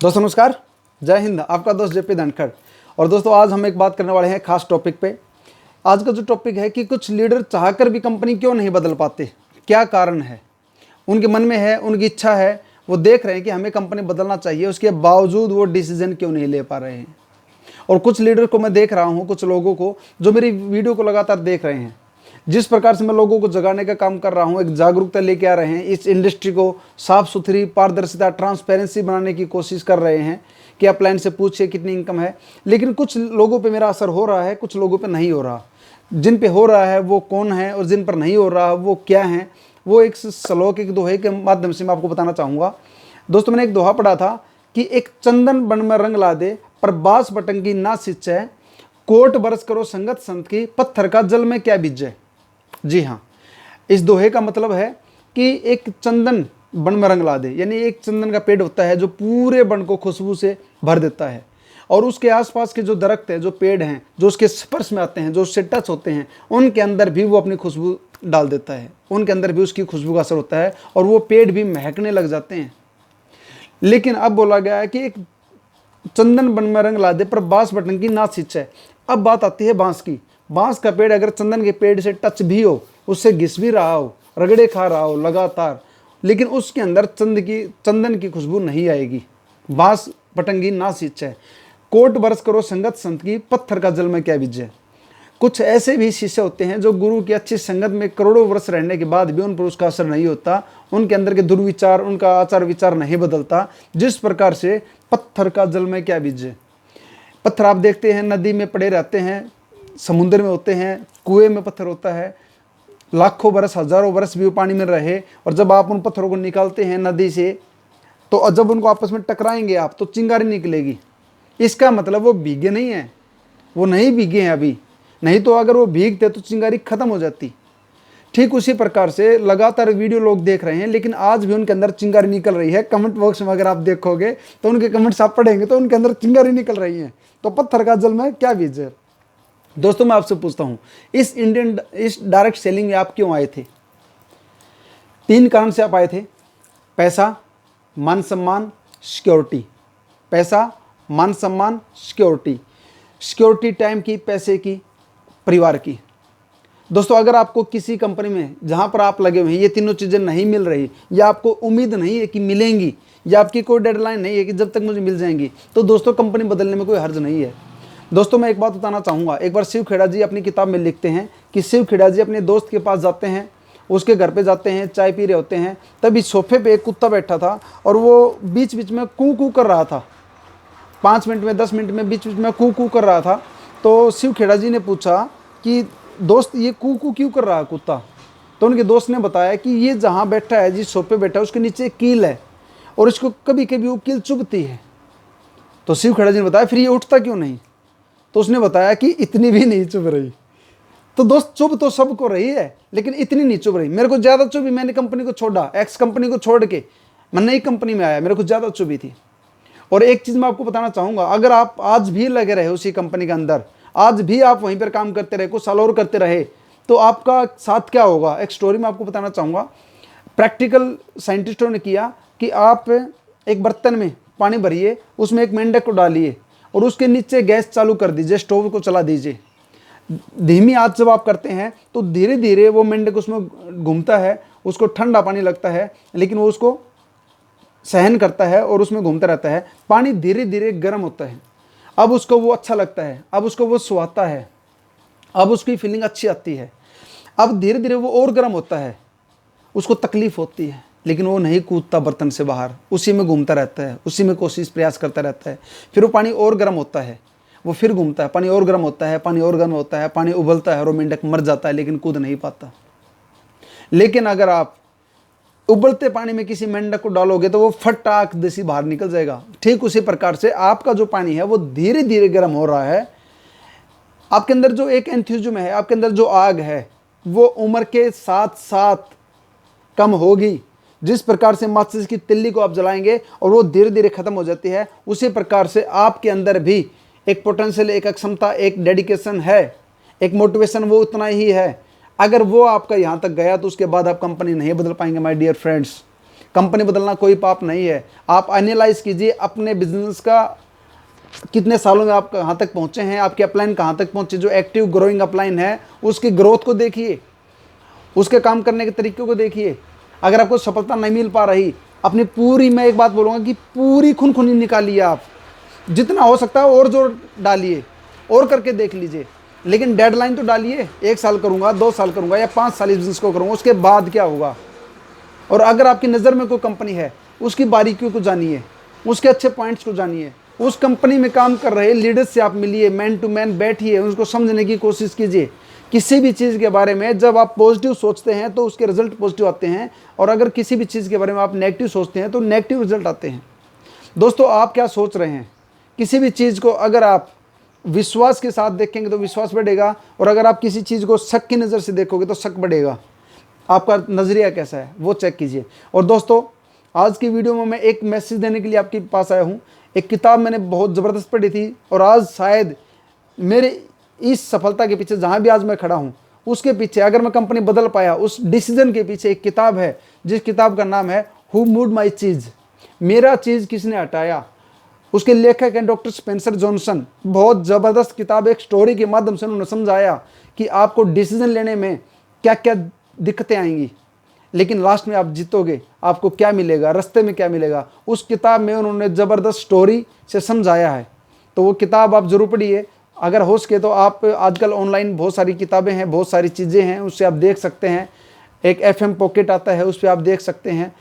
दोस्तों नमस्कार, जय हिंद। आपका दोस्त जेपी धनखड़। और दोस्तों आज हम एक बात करने वाले हैं खास टॉपिक पे। आज का जो टॉपिक है कि कुछ लीडर चाहकर भी कंपनी क्यों नहीं बदल पाते, क्या कारण है। उनके मन में है, उनकी इच्छा है, वो देख रहे हैं कि हमें कंपनी बदलना चाहिए, उसके बावजूद वो डिसीजन क्यों नहीं ले पा रहे हैं। और कुछ लीडर को मैं देख रहा हूँ, कुछ लोगों को जो मेरी वीडियो को लगातार देख रहे हैं, जिस प्रकार से मैं लोगों को जगाने का काम कर रहा हूँ, एक जागरूकता लेके आ रहे हैं, इस इंडस्ट्री को साफ सुथरी, पारदर्शिता, ट्रांसपेरेंसी बनाने की कोशिश कर रहे हैं कि आप क्लाइंट से पूछिए कितनी इनकम है। लेकिन कुछ लोगों पे मेरा असर हो रहा है, कुछ लोगों पे नहीं हो रहा। जिन पे हो रहा है वो कौन है और जिन पर नहीं हो रहा वो क्या है, वो एक श्लोक, एक दोहे के माध्यम से मैं आपको बताना चाहूँगा। दोस्तों मैंने एक दोहा पढ़ा था कि एक चंदन बन में रंग ला दे, पर बांस बटंगी ना सिंचे, कोट बरस करो संगत संत की, पत्थर का जल में क्या बीजे। जी हाँ, इस दोहे का मतलब है कि एक चंदन वन में रंग ला दे, यानी एक चंदन का पेड़ होता है जो पूरे वन को खुशबू से भर देता है, और उसके आसपास के जो दरख्त है, जो पेड़ हैं, जो उसके स्पर्श में आते हैं, जो उससे टच होते हैं, उनके अंदर भी वो अपनी खुशबू डाल देता है, उनके अंदर भी उसकी खुशबू का असर होता है और वो पेड़ भी महकने लग जाते हैं। लेकिन अब बोला गया है कि एक चंदन वन में रंग ला दे, पर बांस बटन की ना सिंचे। अब बात आती है बांस की। बांस का पेड़ अगर चंदन के पेड़ से टच भी हो, उससे घिस भी रहा हो, रगड़े खा रहा हो लगातार, लेकिन उसके अंदर चंदन की खुशबू नहीं आएगी। बांस पटंगी ना सिंचे, कोट बरस करो संगत संत की, पत्थर का जल में क्या बीजे। कुछ ऐसे भी शिष्य होते हैं जो गुरु की अच्छी संगत में करोड़ों वर्ष रहने के बाद भी उन पर उसका असर नहीं होता, उनके अंदर के दुर्विचार, उनका आचार विचार नहीं बदलता। जिस प्रकार से पत्थर का जल में क्या बीजे। पत्थर आप देखते हैं नदी में पड़े रहते हैं, समुद्र में होते हैं, कुएं में पत्थर होता है, लाखों बरस, हजारों बरस भी वो पानी में रहे, और जब आप उन पत्थरों को निकालते हैं नदी से, तो जब उनको आपस में टकराएंगे आप, तो चिंगारी निकलेगी। इसका मतलब वो भीगे नहीं है, वो नहीं भीगे हैं अभी, नहीं तो अगर वो भीगते तो चिंगारी खत्म हो जाती। ठीक उसी प्रकार से लगातार वीडियो लोग देख रहे हैं, लेकिन आज भी उनके अंदर चिंगारी निकल रही है। कमेंट बॉक्स में अगर आप देखोगे तो उनके कमेंट्स आप पढ़ेंगे तो उनके अंदर चिंगारी निकल रही है। तो पत्थर का जल में क्या बीजे। दोस्तों मैं आपसे पूछता हूं, इस डायरेक्ट सेलिंग में आप क्यों आए थे। 3 कारण से आप आए थे: पैसा, मान सम्मान, सिक्योरिटी। पैसा, मान सम्मान, सिक्योरिटी। सिक्योरिटी टाइम की, पैसे की, परिवार की। दोस्तों अगर आपको किसी कंपनी में जहां पर आप लगे हुए हैं ये तीनों चीज़ें नहीं मिल रही, या आपको उम्मीद नहीं है कि मिलेंगी, या आपकी कोई डेडलाइन नहीं है कि जब तक मुझे मिल जाएंगी, तो दोस्तों कंपनी बदलने में कोई हर्ज नहीं है। दोस्तों मैं एक बात बताना चाहूँगा। एक बार शिव खेड़ा जी अपनी किताब में लिखते हैं कि शिव खेड़ा जी अपने दोस्त के पास जाते हैं, उसके घर पे जाते हैं, चाय पी रहे होते हैं, तभी सोफे पे एक कुत्ता बैठा था और वो बीच बीच में कू कू कर रहा था। 5 मिनट में, 10 मिनट में बीच बीच में कू कू कर रहा था। तो शिव खेड़ा जी ने पूछा कि दोस्त ये कू कू क्यों कर रहा है कुत्ता। तो उनके दोस्त ने बताया कि ये जहाँ बैठा है, जिस सोफे बैठा है, उसके नीचे एक कील है और इसको कभी कभी वो कील चुभती है। तो शिव खेड़ा जी ने बताया फिर ये उठता क्यों नहीं। तो उसने बताया कि इतनी भी नहीं चुभ रही। तो दोस्त चुभ तो सबको रही है, लेकिन इतनी नहीं चुभ रही। मेरे को ज़्यादा चुभी, मैंने कंपनी को छोड़ा, एक्स कंपनी को छोड़ के मैं नई कंपनी में आया, मेरे को ज़्यादा चुभी थी। और एक चीज़ मैं आपको बताना चाहूँगा, अगर आप आज भी लगे रहे उसी कंपनी के अंदर, आज भी आप वहीं पर काम करते रहे, कुछ साल और करते रहे, तो आपका साथ क्या होगा। एक स्टोरी मैं आपको बताना चाहूँगा। प्रैक्टिकल साइंटिस्टों ने किया कि आप एक बर्तन में पानी भरिए, उसमें एक मेंढक को डालिए और उसके नीचे गैस चालू कर दीजिए, स्टोव को चला दीजिए। धीमी आंच जब आप करते हैं तो धीरे धीरे वो मेंढक उसमें घूमता है, उसको ठंडा पानी लगता है, लेकिन वो उसको सहन करता है और उसमें घूमता रहता है। पानी धीरे धीरे गर्म होता है, अब उसको वो अच्छा लगता है, अब उसको वो सुहाता है, अब उसकी फीलिंग अच्छी आती है। अब धीरे धीरे वो और गर्म होता है, उसको तकलीफ होती है, लेकिन वो नहीं कूदता बर्तन से बाहर, उसी में घूमता रहता है, उसी में कोशिश प्रयास करता रहता है। फिर वो पानी और गर्म होता है, वो फिर घूमता है, पानी और गर्म होता है, पानी और गर्म होता है, पानी उबलता है और वो मेंढक मर जाता है, लेकिन कूद नहीं पाता। लेकिन अगर आप उबलते पानी में किसी मेंढक को डालोगे तो वो फटाक देसी बाहर निकल जाएगा। ठीक उसी प्रकार से आपका जो पानी है वो धीरे धीरे गर्म हो रहा है। आपके अंदर जो एक एंथुसिज्म है, आपके अंदर जो आग है, वो उम्र के साथ साथ कम होगी। जिस प्रकार से माचिस की तिल्ली को आप जलाएंगे और वो धीरे धीरे खत्म हो जाती है, उसी प्रकार से आपके अंदर भी एक पोटेंशियल, एक क्षमता, एक डेडिकेशन है, एक मोटिवेशन, वो उतना ही है। अगर वो आपका यहाँ तक गया तो उसके बाद आप कंपनी नहीं बदल पाएंगे माय डियर फ्रेंड्स। कंपनी बदलना कोई पाप नहीं है। आप एनालाइज कीजिए अपने बिजनेस का, कितने सालों में आप कहाँ तक पहुँचे हैं, आपके अपलाइन कहाँ तक पहुँचे। जो एक्टिव ग्रोइंग अपलाइन है उसकी ग्रोथ को देखिए, उसके काम करने के तरीके को देखिए। अगर आपको सफलता नहीं मिल पा रही, अपनी पूरी, मैं एक बात बोलूँगा कि पूरी खून निकालिए आप, जितना हो सकता है और जोर डालिए और करके देख लीजिए। लेकिन डेडलाइन तो डालिए, 1 साल करूँगा, 2 साल करूँगा या 5 साल इस बिजनेस को करूँगा, उसके बाद क्या होगा। और अगर आपकी नज़र में कोई कंपनी है, उसकी बारीकियों को जानिए, उसके अच्छे पॉइंट्स को जानिए, उस कंपनी में काम कर रहे लीडर्स से आप मिलिए, मैन टू मैन बैठिए, उसको समझने की कोशिश कीजिए। किसी भी चीज़ के बारे में जब आप पॉजिटिव सोचते हैं तो उसके रिजल्ट पॉजिटिव आते हैं, और अगर किसी भी चीज़ के बारे में आप नेगेटिव सोचते हैं तो नेगेटिव रिजल्ट आते हैं। दोस्तों, आप क्या सोच रहे हैं? किसी भी चीज़ को अगर आप विश्वास के साथ देखेंगे तो विश्वास बढ़ेगा, और अगर आप किसी चीज़ को शक की नज़र से देखोगे तो शक बढ़ेगा। आपका नज़रिया कैसा है वो चेक कीजिए। और दोस्तों, आज की वीडियो में मैं एक मैसेज देने के लिए आपके पास आया हूँ। एक किताब मैंने बहुत ज़बरदस्त पढ़ी थी, और आज शायद मेरे इस सफलता के पीछे, जहाँ भी आज मैं खड़ा हूँ, उसके पीछे, अगर मैं कंपनी बदल पाया, उस डिसीजन के पीछे एक किताब है, जिस किताब का नाम है हु मूव्ड माई चीज़, मेरा चीज़ किसने हटाया। उसके लेखक हैं डॉक्टर स्पेंसर जॉनसन। बहुत ज़बरदस्त किताब, एक स्टोरी के माध्यम से उन्होंने समझाया कि आपको डिसीजन लेने में क्या क्या दिक्कतें आएंगी, लेकिन लास्ट में आप जीतोगे, आपको क्या मिलेगा, रास्ते में क्या मिलेगा। उस किताब में उन्होंने ज़बरदस्त स्टोरी से समझाया है। तो वो किताब आप ज़रूर पढ़िए। अगर हो सके तो आप, आजकल ऑनलाइन बहुत सारी किताबें हैं, बहुत सारी चीज़ें हैं, उससे आप देख सकते हैं। एक FM पॉकेट आता है, उस पर आप देख सकते हैं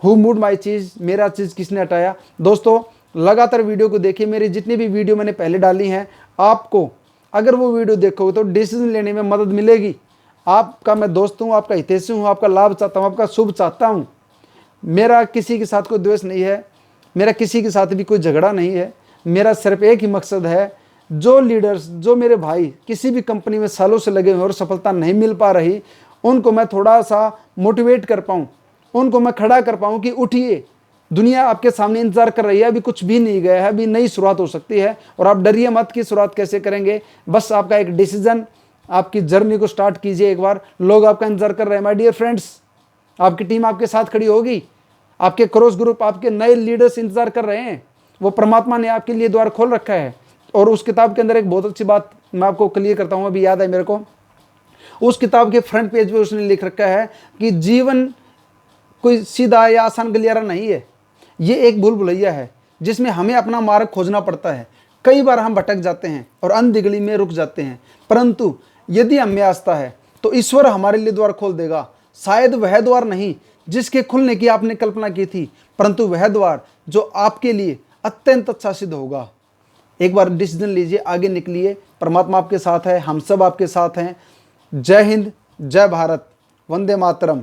हु मूव्ड माई चीज़, मेरा चीज़ किसने हटाया। दोस्तों, लगातार वीडियो को देखिए। मेरी जितनी भी वीडियो मैंने पहले डाली हैं, आपको अगर वो वीडियो देखोगे तो डिसीजन लेने में मदद मिलेगी। आपका मैं दोस्त हूँ, आपका हितैषी हूँ, आपका लाभ चाहता हूँ, आपका शुभ चाहता हूँ। मेरा किसी के साथ कोई द्वेष नहीं है, मेरा किसी के साथ भी कोई झगड़ा नहीं है। मेरा सिर्फ एक ही मकसद है, जो लीडर्स, जो मेरे भाई किसी भी कंपनी में सालों से लगे हुए और सफलता नहीं मिल पा रही, उनको मैं थोड़ा सा मोटिवेट कर पाऊँ, उनको मैं खड़ा कर पाऊँ कि उठिए, दुनिया आपके सामने इंतजार कर रही है, अभी कुछ भी नहीं गया है, अभी नई शुरुआत हो सकती है। और आप डरिए मत कि शुरुआत कैसे करेंगे, बस आपका एक डिसीजन, आपकी जर्नी को स्टार्ट कीजिए एक बार। लोग आपका इंतजार कर रहे हैं माय डियर फ्रेंड्स, आपकी टीम आपके साथ खड़ी होगी, आपके क्रॉस ग्रुप, आपके नए लीडर्स इंतजार कर रहे हैं। वो परमात्मा ने आपके लिए द्वार खोल रखा है। और उस किताब के अंदर एक बहुत अच्छी बात मैं आपको क्लियर करता हूँ, अभी याद है मेरे को। उस किताब के फ्रंट पेज पे उसने लिख रखा है कि जीवन कोई सीधा या आसान गलियारा नहीं है, ये एक भूल भुलैया है जिसमें हमें अपना मार्ग खोजना पड़ता है। कई बार हम भटक जाते हैं और अनदिगली में रुक जाते हैं, परंतु यदि हम में आस्था है तो ईश्वर हमारे लिए द्वार खोल देगा। शायद वह द्वार नहीं जिसके खुलने की आपने कल्पना की थी, परंतु वह द्वार जो आपके लिए अत्यंत अच्छा सिद्ध होगा। एक बार डिसीजन लीजिए, आगे निकलिए। परमात्मा आपके साथ है, हम सब आपके साथ हैं। जय हिंद, जय भारत, वंदे मातरम।